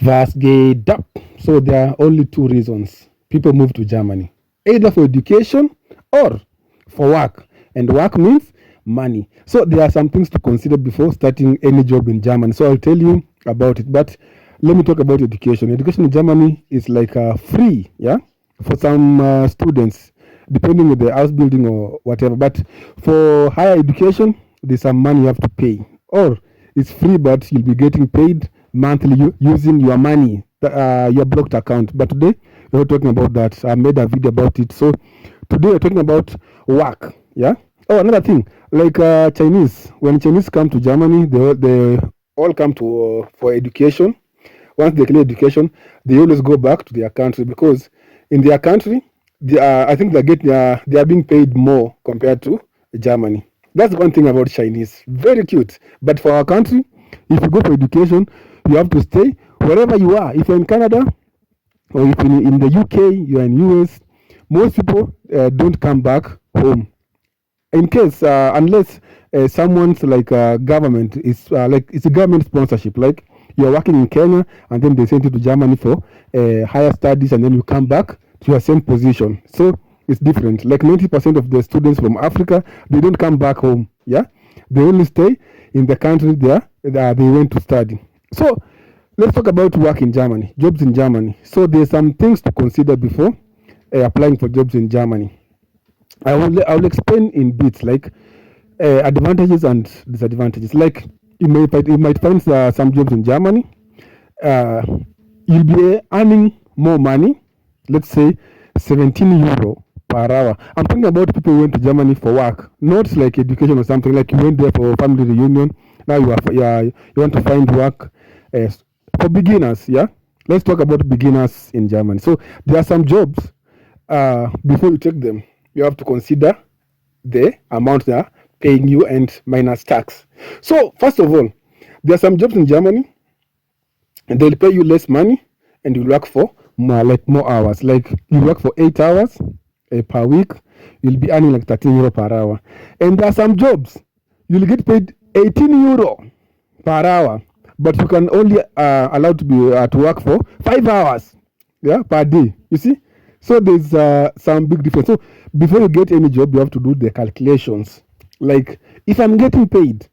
Was geht up? So there are only two reasons people move to Germany, either for education or for work. And work means money. So there are some things to consider before starting any job in Germany. So I'll tell you about it. But let me talk about education. Education in Germany is like free, yeah, for some students, depending on the house building or whatever. But for higher education, there's some money you have to pay, or it's free, but you'll be getting paid monthly using your money, your blocked account. But today we're not talking about that. I made a video about it. So today we're talking about work. Yeah. Oh, another thing, like Chinese. When Chinese come to Germany, they all come to for education. Once they clear education, they always go back to their country because in their country, I think they are being paid more compared to Germany. That's one thing about Chinese. Very cute. But for our country, if you go for education, you have to stay wherever you are. If you're in Canada or if in the UK, you're in US, most people don't come back home. In case, unless someone's like government is like it's a government sponsorship, like you're working in Kenya and then they send you to Germany for higher studies and then you come back to your same position. So it's different. Like 90% of the students from Africa, they don't come back home. Yeah, they only stay in the country they went to study. So let's talk about work in Germany, jobs in Germany. So there's some things to consider before applying for jobs in Germany. I will explain in bits like advantages and disadvantages. Like you might find some jobs in Germany. Uh, you'll be earning more money. Let's say 17 euro per hour. I'm talking about people who went to Germany for work, not like education or something. Like you went there for family reunion. Now you want to find work for beginners. Yeah, let's talk about beginners in Germany. So there are some jobs. Before you take them, you have to consider the amount they are paying you and minus tax. So first of all, there are some jobs in Germany and they'll pay you less money and you work for more hours. Like you work for 8 hours per week, you'll be earning like 13 euro per hour. And there are some jobs you'll get paid 18 euro per hour, but you can only allowed to be to work for 5 hours, yeah, per day. You see, so there's some big difference. So before you get any job, you have to do the calculations. Like if I'm getting paid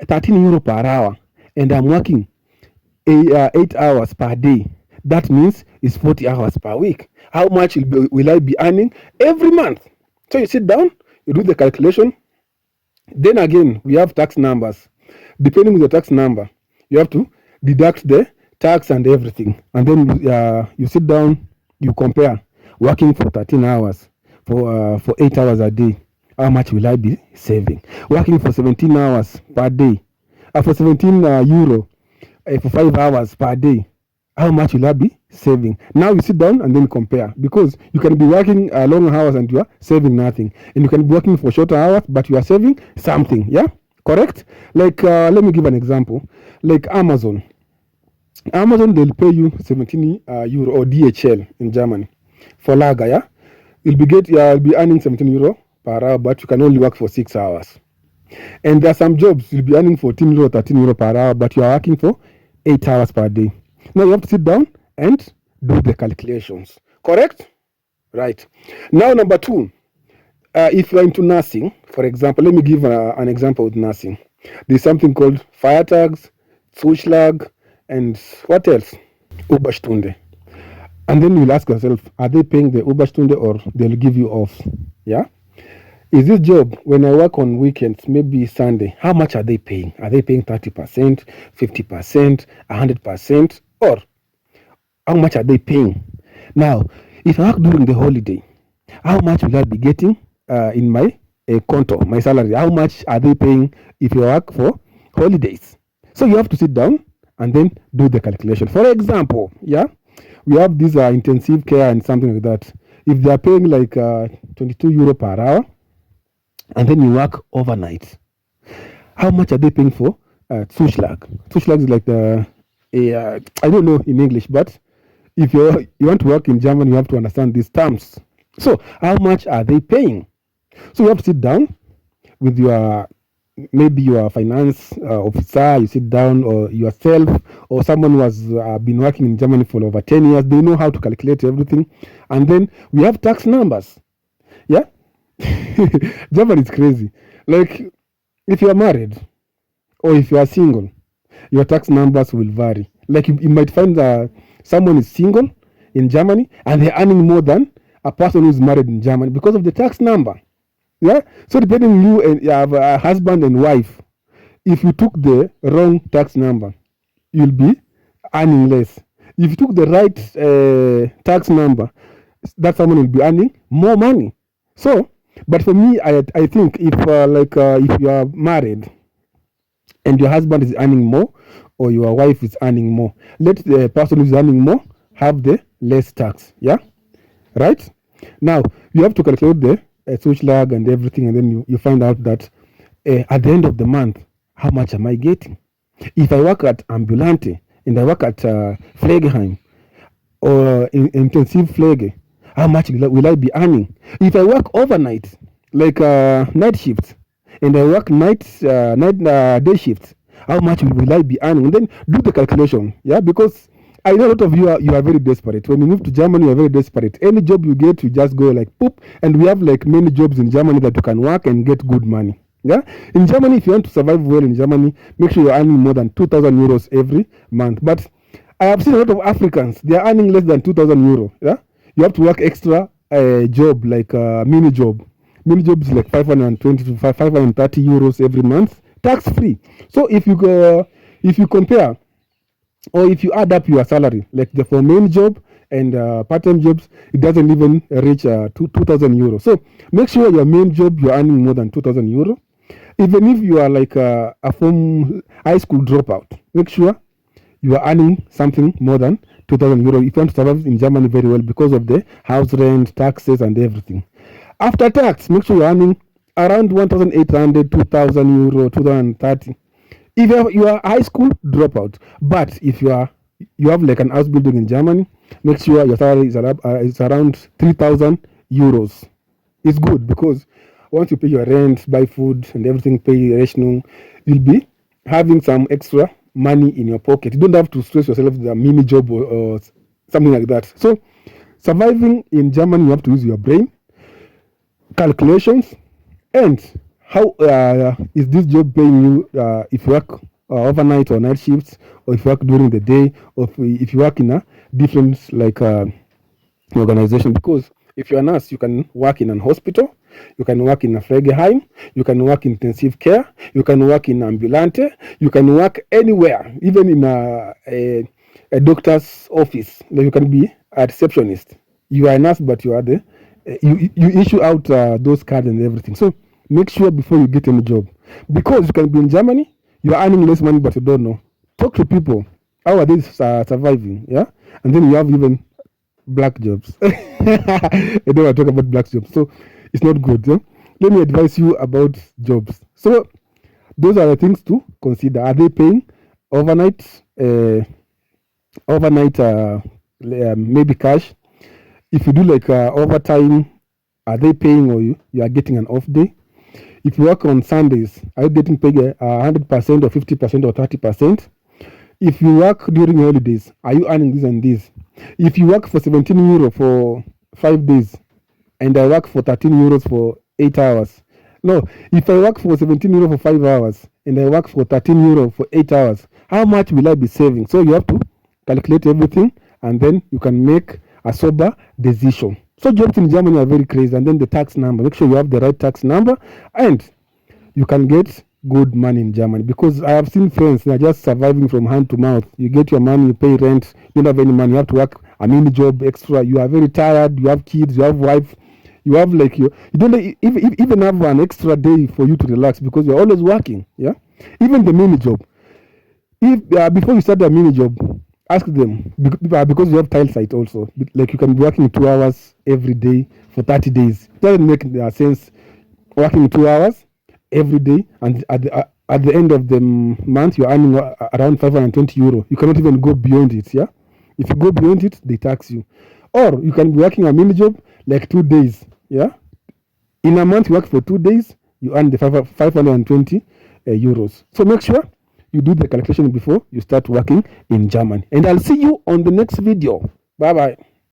13 euro per hour and I'm working 8 hours per day, that means it's 40 hours per week. How much will I be earning every month? So you sit down, you do the calculation. Then again, we have tax numbers. Depending on the tax number, you have to deduct the tax and everything. And then you sit down, you compare working for 13 hours for 8 hours a day. How much will I be saving? Working for 17 hours per day, for 17 euro for 5 hours per day. How much will I be saving? Now you sit down and then compare, because you can be working long hours and you are saving nothing, and you can be working for shorter hours but you are saving something. Yeah, correct. Like let me give an example. Like Amazon, they'll pay you 17 euro, or DHL in Germany for lager. Yeah, you'll be earning 17 euro per hour, but you can only work for 6 hours. And there are some jobs you'll be earning 14 euro, 13 euro per hour, but you are working for 8 hours per day. Now you have to sit down and do the calculations. Correct? Right. Now, number two, if you're into nursing, for example, let me give an example with nursing. There's something called Feiertags, Zuschlag, and what else? Überstunde. And then you'll ask yourself, are they paying the Überstunde or they'll give you off? Yeah? Is this job, when I work on weekends, maybe Sunday, how much are they paying? Are they paying 30%, 50%, 100%? Or how much are they paying? Now, if I work during the holiday, how much will I be getting in my konto, my salary? How much are they paying if you work for holidays? So you have to sit down and then do the calculation. For example, yeah, we have this intensive care and something like that. If they are paying like 22 euro per hour, and then you work overnight, how much are they paying for Zuschlag? Zuschlag is like I don't know in English, but if you want to work in German, you have to understand these terms. So how much are they paying? So you have to sit down with your maybe you are a finance officer, you sit down, or yourself, or someone who has been working in Germany for over 10 years, they know how to calculate everything. And then we have tax numbers. Yeah. Germany is crazy. Like, if you are married or if you are single, your tax numbers will vary. Like, you might find that someone is single in Germany and they're earning more than a person who's married in Germany because of the tax number. Yeah. So depending on you and you have a husband and wife, if you took the wrong tax number, you'll be earning less. If you took the right tax number, that someone will be earning more money. So, but for me, I think if you are married and your husband is earning more or your wife is earning more, let the person who is earning more have the less tax. Yeah, right. Now you have to calculate the switch lag and everything, and then you find out that at the end of the month, how much am I getting? If I work at Ambulante and I work at Pflegeheim or intensive Pflege, how much will I be earning? If I work overnight, like night shifts, and I work day shifts, how much will I be earning? And then do the calculation, yeah, because I know a lot of you are very desperate. When you move to Germany, you are very desperate. Any job you get, you just go like poop. And we have like many jobs in Germany that you can work and get good money. Yeah, in Germany, if you want to survive well in Germany, make sure you're earning more than 2,000 euros every month. But I have seen a lot of Africans, they are earning less than 2,000 euro. Yeah, you have to work extra job like mini job. Mini job is like 520 to 530 euros every month, tax free. So if you compare or if you add up your salary, like the for main job and part-time jobs, it doesn't even reach 2,000 euro. So make sure your main job you're earning more than 2,000 euro. Even if you are like a from high school dropout, make sure you are earning something more than 2,000 euro if you want to survive in Germany very well because of the house rent, taxes, and everything. After tax, make sure you're earning around 1,800, 2,000 euro, 2,030. If you are a high school dropout, but if you have like an house building in Germany, make sure your salary is around 3,000 euros. It's good because once you pay your rent, buy food and everything, pay rational, you'll be having some extra money in your pocket. You don't have to stress yourself with a mini job or something like that. So surviving in Germany, you have to use your brain, calculations, and how is this job paying you if you work overnight or night shifts, or if you work during the day, or if you work in a different like organization. Because if you're a nurse, you can work in an hospital, you can work in a Pflegeheim, you can work in intensive care, you can work in ambulante, you can work anywhere, even in a doctor's office. Like you can be a receptionist. You are a nurse, but you are you issue out those cards and everything. So make sure before you get any job, because you can be in Germany, you are earning less money, but you don't know. Talk to people. How are they surviving? Yeah, and then you have even black jobs. I don't want to talk about black jobs, so it's not good. Yeah? Let me advise you about jobs. So those are the things to consider. Are they paying overnight? Maybe cash. If you do like overtime, are they paying or you are getting an off day? If you work on Sundays, are you getting paid 100% or 50% or 30%? If you work during holidays, are you earning this and this? If you work for 17 euro for 5 days and I work for 13 euros for 8 hours. No, if I work for 17 euro for 5 hours and I work for 13 euro for 8 hours, how much will I be saving? So you have to calculate everything and then you can make a sober decision. So jobs in Germany are very crazy. And then the tax number, make sure you have the right tax number and you can get good money in Germany, because I have seen friends that are just surviving from hand to mouth. You get your money, you pay rent, you don't have any money, you have to work a mini job extra, you are very tired, you have kids, you have wife, you have like you don't even have an extra day for you to relax because you're always working. Yeah, even the mini job, if before you start the mini job, ask them, because you have tile site also, like you can be working 2 hours every day for 30 days. It doesn't make sense working 2 hours every day and at the end of the month you're earning around 520 euro. You cannot even go beyond it. Yeah, if you go beyond it, they tax you. Or you can be working a mini job like 2 days. Yeah, in a month you work for 2 days, you earn the 520 euros. So make sure you do the calculation before you start working in Germany. And I'll see you on the next video. Bye bye.